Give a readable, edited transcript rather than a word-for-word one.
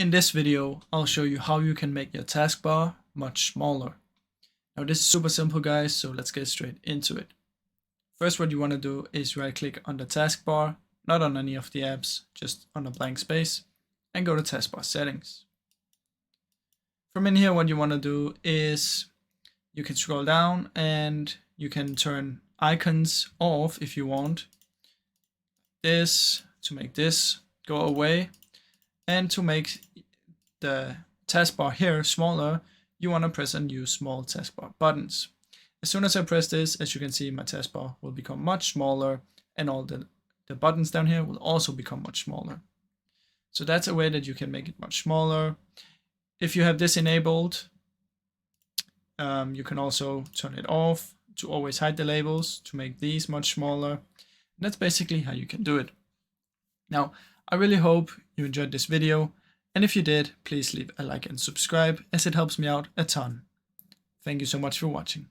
In this video, I'll show you how you can make your taskbar much smaller. Now this is super simple guys, so let's get straight into it. First, what you want to do is right click on the taskbar, not on any of the apps, just on a blank space, and go to taskbar settings. From in here, what you want to do is you can scroll down and you can turn icons off if you want. This to make this go away, and to make the taskbar here smaller, you want to press and use small taskbar buttons. As soon as I press this, as you can see, my taskbar will become much smaller, and all the buttons down here will also become much smaller. So that's a way that you can make it much smaller. If you have this enabled, you can also turn it off to always hide the labels to make these much smaller. And that's basically how you can do it. Now, I really hope you enjoyed this video, and if you did, please leave a like and subscribe, as it helps me out a ton. Thank you so much for watching.